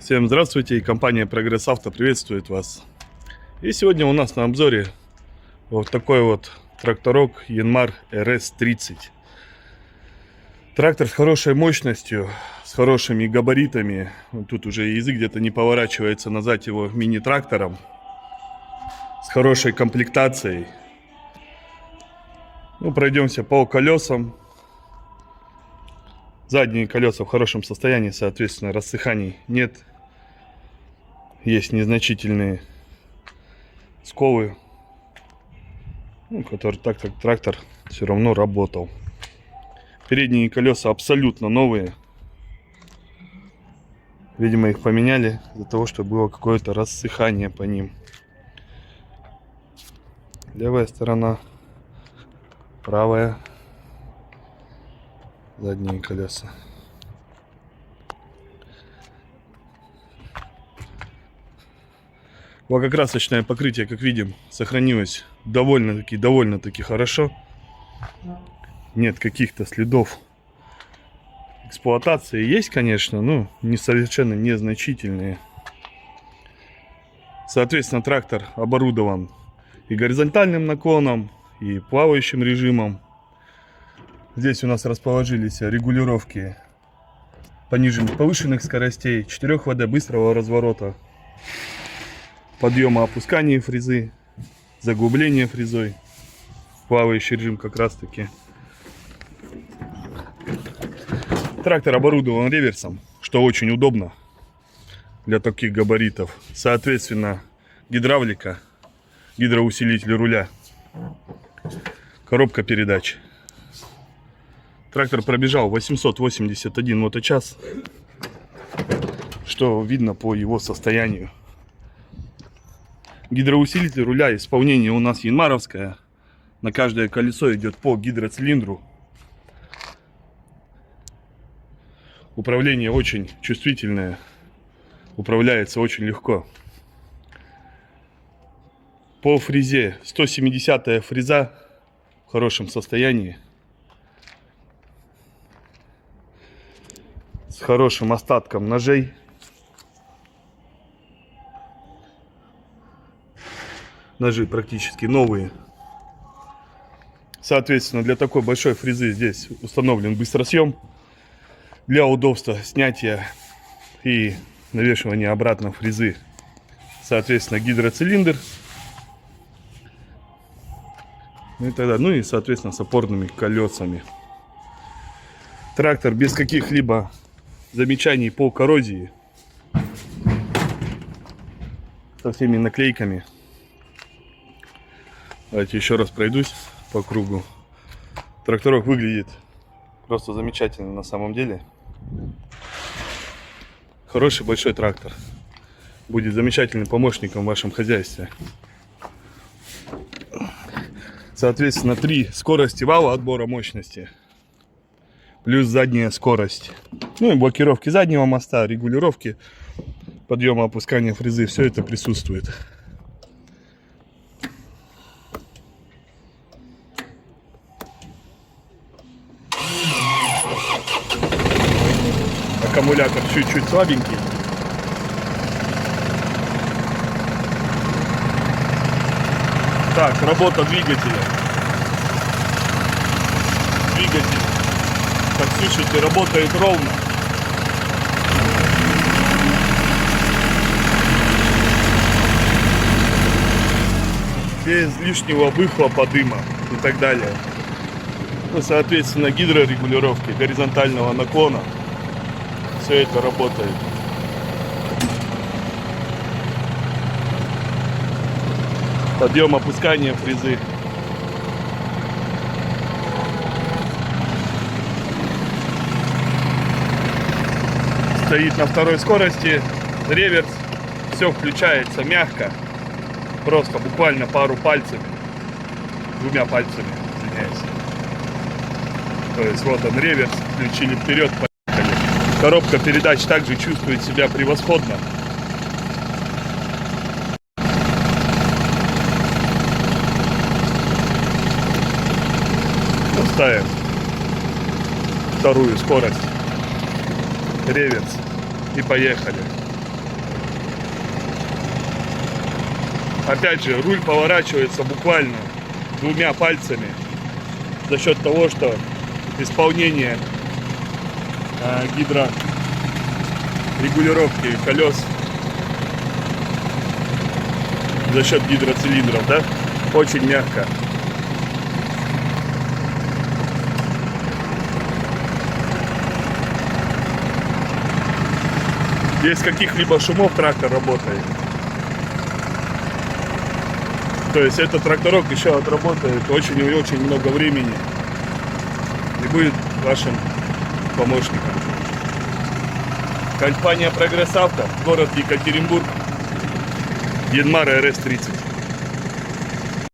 Всем здравствуйте, и компания Прогресс Авто приветствует вас. И сегодня у нас на обзоре вот такой вот тракторок Yanmar RS30. Трактор с хорошей мощностью, с хорошими габаритами. Тут уже язык где-то не поворачивается назвать его мини-трактором. С хорошей комплектацией. Пройдемся по колесам. Задние колеса в хорошем состоянии, соответственно, рассыханий нет. Есть незначительные сколы, которые трактор все равно работал. Передние колеса абсолютно новые. Видимо, их поменяли из-за того, что было какое-то рассыхание по ним. Левая сторона, правая, задние колеса. Лакокрасочное покрытие, как видим, сохранилось довольно-таки хорошо. Нет каких-то следов эксплуатации. Есть, конечно, но совершенно незначительные. Соответственно, трактор оборудован и горизонтальным наклоном, и плавающим режимом. Здесь у нас расположились регулировки пониженных, повышенных скоростей, 4 ВД, быстрого разворота, подъема, опускания фрезы, заглубления фрезой, плавающий режим как раз таки. Трактор оборудован реверсом, что очень удобно для таких габаритов. Соответственно, гидравлика, гидроусилитель руля, коробка передач. Трактор пробежал 881 моточас, что видно по его состоянию. Гидроусилитель руля, исполнение у нас янмаровское. На каждое колесо идет по гидроцилиндру. Управление очень чувствительное. Управляется очень легко. По фрезе 170-я фреза в хорошем состоянии. С хорошим остатком ножей. Ножи практически новые. Соответственно, для такой большой фрезы здесь установлен быстросъем для удобства снятия и навешивания обратно фрезы. Соответственно, гидроцилиндр. И соответственно, с опорными колесами. Трактор без каких-либо замечаний по коррозии. Со всеми наклейками. Давайте еще раз пройдусь по кругу. Тракторок выглядит просто замечательно на самом деле. Хороший большой трактор. Будет замечательным помощником в вашем хозяйстве. Соответственно, 3 скорости вала отбора мощности. Плюс задняя скорость. И блокировки заднего моста, регулировки подъема, опускания фрезы. Все это присутствует. Аккумулятор чуть-чуть слабенький. Так, работа двигателя. Двигатель, как слышите, работает ровно. Без лишнего выхлопа, дыма и так далее. Соответственно, гидрорегулировки горизонтального наклона. Все это работает. Подъем, опускание фрезы. Стоит на 2-й скорости. Реверс. Все включается мягко. Просто буквально пару пальцами. 2 пальцами, извиняюсь. То есть вот он реверс. Включили вперед. Коробка передач также чувствует себя превосходно. Ставим 2-ю скорость. Реверс. И поехали. Опять же, руль поворачивается буквально двумя пальцами за счет того, что исполнение гидрорегулировки колес за счет гидроцилиндров, да, очень мягко. Без каких-либо шумов трактор работает. То есть этот тракторок еще отработает очень и очень много времени и будет вашим помощником. Компания Прогресс Авто, город Екатеринбург, Янмар РС-30.